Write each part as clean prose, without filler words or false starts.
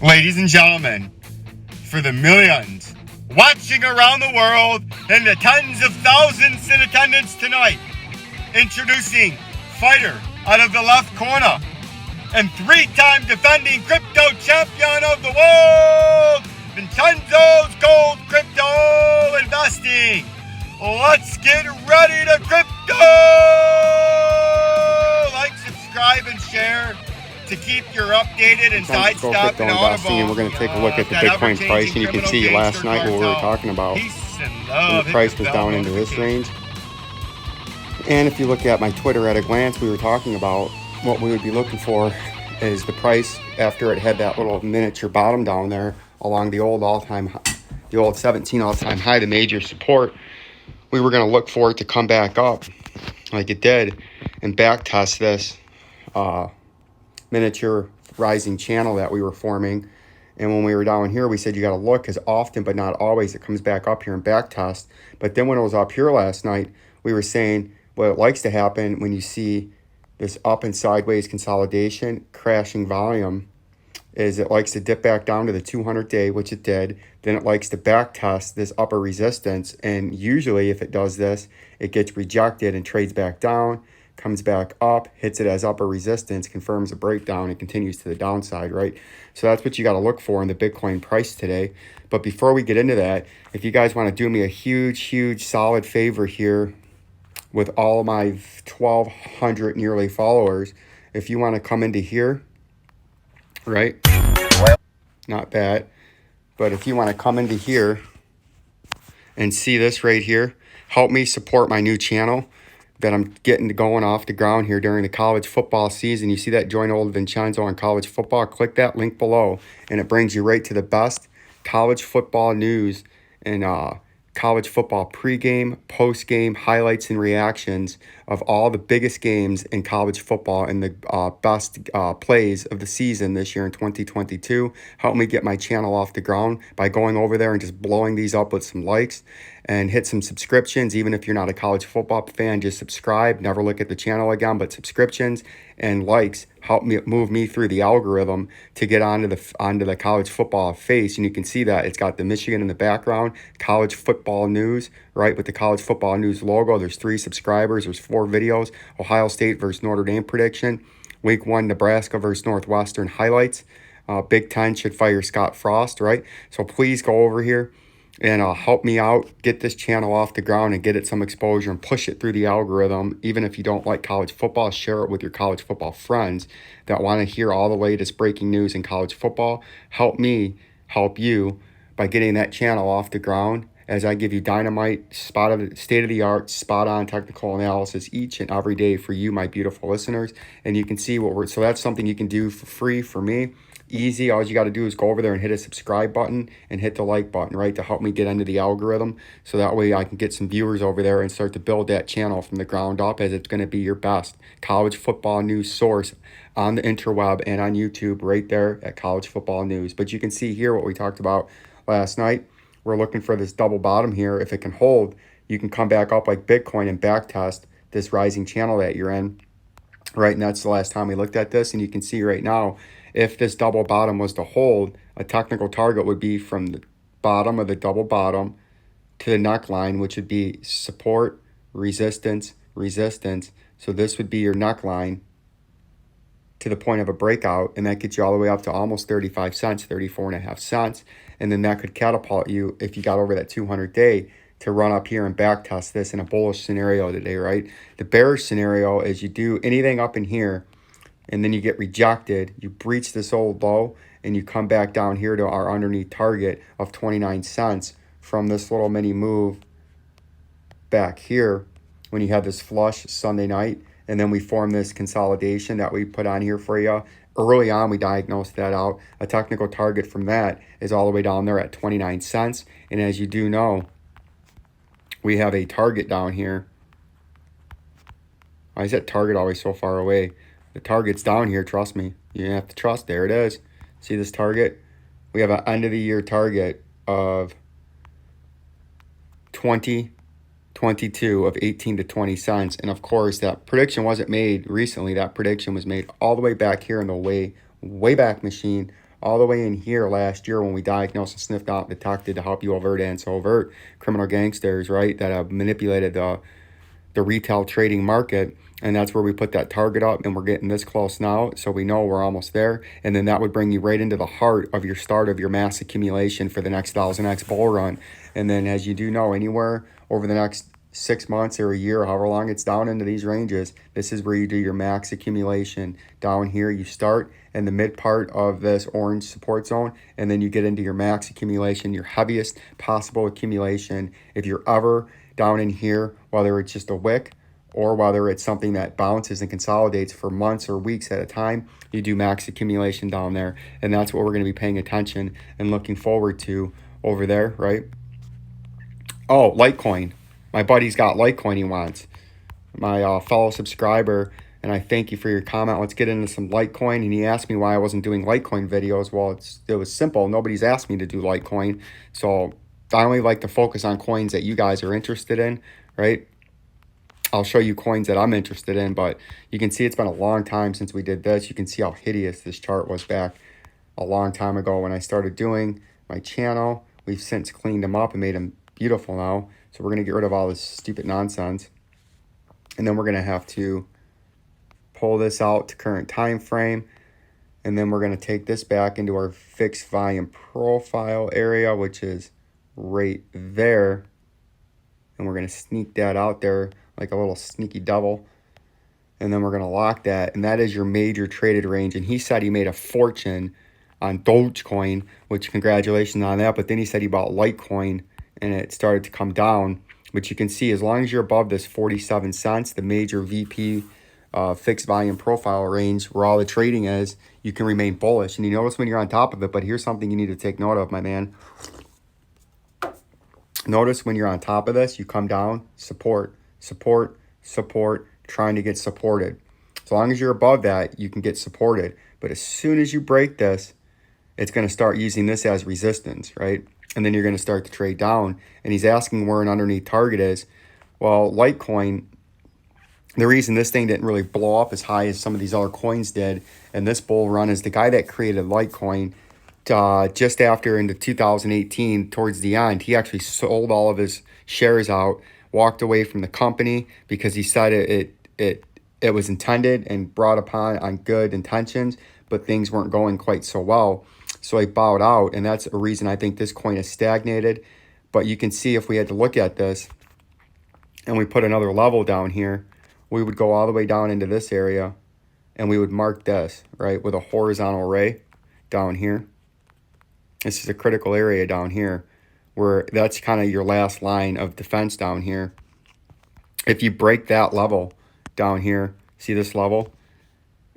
Ladies and gentlemen, for the millions watching around the world and the tens of thousands in attendance tonight, introducing fighter out of the left corner and three-time defending crypto champion of the world, VINCENZO'S Gold Crypto Investing. Let's get ready to crypto! Like, subscribe, and share to keep your updated and sidestepping all of and we're going to take a look at the Bitcoin price, and you can see last night what we were talking about. And the price was down into this range. And if you look at my Twitter at a glance, we were talking about what we would be looking for is the price after it had that little miniature bottom down there along the old all-time, the old 17 all-time high, the major support. We were going to look for it to come back up like it did and back test this miniature rising channel that we were forming. And when we were down here, we said you got to look because often but not always it comes back up here and back test. But then when it was up here last night, we were saying what likes to happen when you see this up and sideways consolidation, crashing volume, is it likes to dip back down to the 200-day, which it did. Then it likes to back test this upper resistance. And usually if it does this, it gets rejected and trades back down, comes back up, hits it as upper resistance, confirms a breakdown, and continues to the downside, right? So that's what you got to look for in the Bitcoin price today. But before we get into that, if you guys want to do me a huge, solid favor here with all my 1,200 nearly followers, if you want to come into here, right? Not bad. But if you want to come into here and see this right here, help me support my new channel that I'm getting going off the ground here during the college football season. You see that Join Old Vincenzo on college football? Click that link below, and it brings you right to the best college football news and college football pregame, postgame, highlights and reactions of all the biggest games in college football and the best plays of the season this year in 2022. Help me get my channel off the ground by going over there and just blowing these up with some likes and hit some subscriptions. Even if you're not a college football fan, just subscribe. Never look at the channel again, but subscriptions and likes help me move me through the algorithm to get onto the college football face. And you can see that it's got the Michigan in the background, college football news, right, with the college football news logo. There's 3 subscribers. There's 4 videos. Ohio State versus Notre Dame prediction. Week 1, Nebraska versus Northwestern highlights. Big Ten should fire Scott Frost, right? So please go over here and help me out, get this channel off the ground and get it some exposure and push it through the algorithm. Even if you don't like college football, share it with your college football friends that want to hear all the latest breaking news in college football. Help me help you by getting that channel off the ground as I give you dynamite, state-of-the-art, spot-on technical analysis each and every day for you, my beautiful listeners. And you can see so that's something you can do for free for me. Easy. All you got to do is go over there and hit a subscribe button and hit the like button, right, to help me get into the algorithm. So that way I can get some viewers over there and start to build that channel from the ground up, as it's going to be your best college football news source on the interweb and on YouTube right there at College Football News. But you can see here what we talked about last night. We're looking for this double bottom here. If it can hold, you can come back up like Bitcoin and back test this rising channel that you're in, right? And that's the last time we looked at this. And you can see right now, if this double bottom was to hold, a technical target would be from the bottom of the double bottom to the neckline, which would be support, resistance, resistance. So this would be your neckline to the point of a breakout, and that gets you all the way up to almost 35 cents, 34.5 cents. And then that could catapult you, if you got over that 200-day, to run up here and back test this in a bullish scenario today, right? The bearish scenario is you do anything up in here, and then you get rejected, you breach this old low, and you come back down here to our underneath target of 29 cents from this little mini move back here when you have this flush Sunday night. And then we form this consolidation that we put on here for you. Early on, we diagnosed that out. A technical target from that is all the way down there at 29 cents. And as you do know, we have a target down here. Why is that target always so far away? The target's down here, trust me. You have to trust. There it is. See this target? We have an end of the year target of 2022 of 18 to 20 cents. And of course, that prediction wasn't made recently. That prediction was made all the way back here in the way back machine all the way in here last year when we diagnosed and sniffed out and detected to help you overt and covert criminal gangsters, right, that have manipulated the retail trading market. And that's where we put that target up, and we're getting this close now, so we know we're almost there. And then that would bring you right into the heart of your start of your mass accumulation for the next 1000x bull run. And then, as you do know, anywhere over the next 6 months or a year, however long it's down into these ranges, this is where you do your max accumulation. Down here you start in the mid part of this orange support zone, and then you get into your max accumulation, your heaviest possible accumulation. If you're ever down in here, whether it's just a wick or whether it's something that bounces and consolidates for months or weeks at a time, you do max accumulation down there. And that's what we're going to be paying attention and looking forward to over there, right? Oh, Litecoin. My buddy's got Litecoin he wants. My fellow subscriber, and I thank you for your comment. Let's get into some Litecoin. And he asked me why I wasn't doing Litecoin videos. Well, it was simple. Nobody's asked me to do Litecoin. So I only like to focus on coins that you guys are interested in, right? I'll show you coins that I'm interested in, but you can see it's been a long time since we did this. You can see how hideous this chart was back a long time ago when I started doing my channel. We've since cleaned them up and made them beautiful now. So we're going to get rid of all this stupid nonsense. And then we're going to have to pull this out to current time frame. And then we're going to take this back into our fixed volume profile area, which is right there. And we're going to sneak that out there like a little sneaky devil. And then we're going to lock that. And that is your major traded range. And he said he made a fortune on Dogecoin, which congratulations on that. But then he said he bought Litecoin and it started to come down. But you can see as long as you're above this 47 cents, the major VP fixed volume profile range where all the trading is, you can remain bullish. And you notice when you're on top of it, but here's something you need to take note of, my man. Notice when you're on top of this, you come down, support, support, support, trying to get supported. As long as you're above that, you can get supported. But as soon as you break this, it's going to start using this as resistance, right? And then you're going to start to trade down. And he's asking where an underneath target is. Well, Litecoin, the reason this thing didn't really blow up as high as some of these other coins did in this bull run is the guy that created Litecoin just after into 2018, towards the end, he actually sold all of his shares out, walked away from the company because he said it was intended and brought upon on good intentions, but things weren't going quite so well. So he bowed out, and that's a reason I think this coin is stagnated. But you can see if we had to look at this and we put another level down here, we would go all the way down into this area and we would mark this, right, with a horizontal ray down here. This is a critical area down here where that's kind of your last line of defense down here. If you break that level down here, see this level?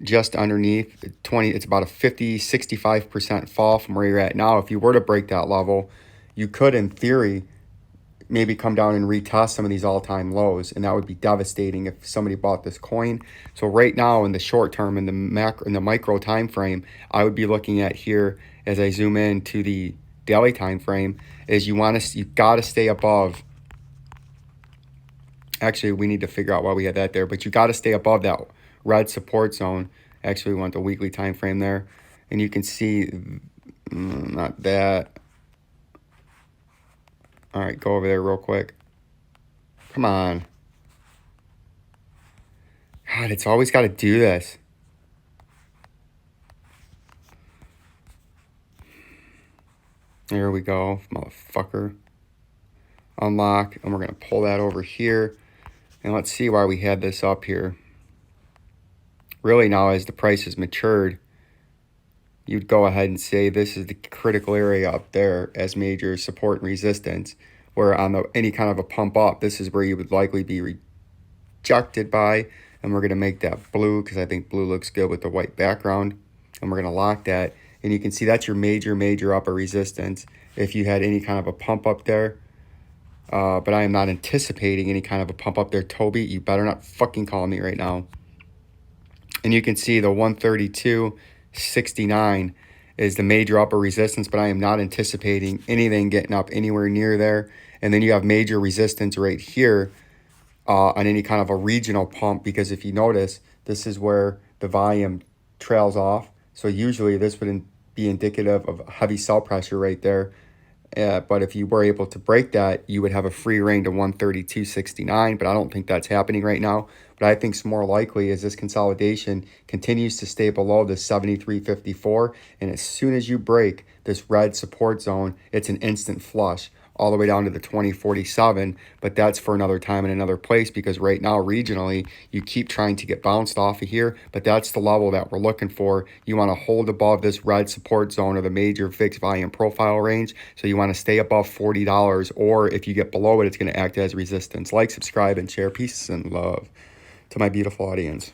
Just underneath 20, it's about a 65% fall from where you're at now. If you were to break that level, you could, in theory, maybe come down and retest some of these all-time lows, and that would be devastating if somebody bought this coin. So right now, in the short term, in the micro time frame, I would be looking at here as I zoom in to the daily time frame. Is you got to stay above. Actually, we need to figure out why we had that there, but you got to stay above that red support zone. Actually, we want the weekly time frame there, and you can see not that. All right, go over there real quick. Come on. God, it's always got to do this. There we go, motherfucker. Unlock, and we're going to pull that over here. And let's see why we had this up here. Really now, as the price has matured, you'd go ahead and say this is the critical area up there as major support and resistance, where on any kind of a pump up, this is where you would likely be rejected by. And we're going to make that blue because I think blue looks good with the white background. And we're going to lock that. And you can see that's your major upper resistance if you had any kind of a pump up there. But I am not anticipating any kind of a pump up there, Toby. You better not fucking call me right now. And you can see the 132.69 is the major upper resistance, but I am not anticipating anything getting up anywhere near there. And then you have major resistance right here on any kind of a regional pump, because if you notice, this is where the volume trails off. So usually this would be indicative of heavy sell pressure right there. But if you were able to break that, you would have a free reign to 132.69. But I don't think that's happening right now. But I think it's more likely as this consolidation continues to stay below the 73.54. And as soon as you break this red support zone, it's an instant flush all the way down to the 2047, but that's for another time and another place, because right now regionally you keep trying to get bounced off of here, but that's the level that we're looking for. You want to hold above this red support zone or the major fixed volume profile range, so you want to stay above $40, or if you get below it, it's going to act as resistance. Like, subscribe, and share. Peace and love to my beautiful audience.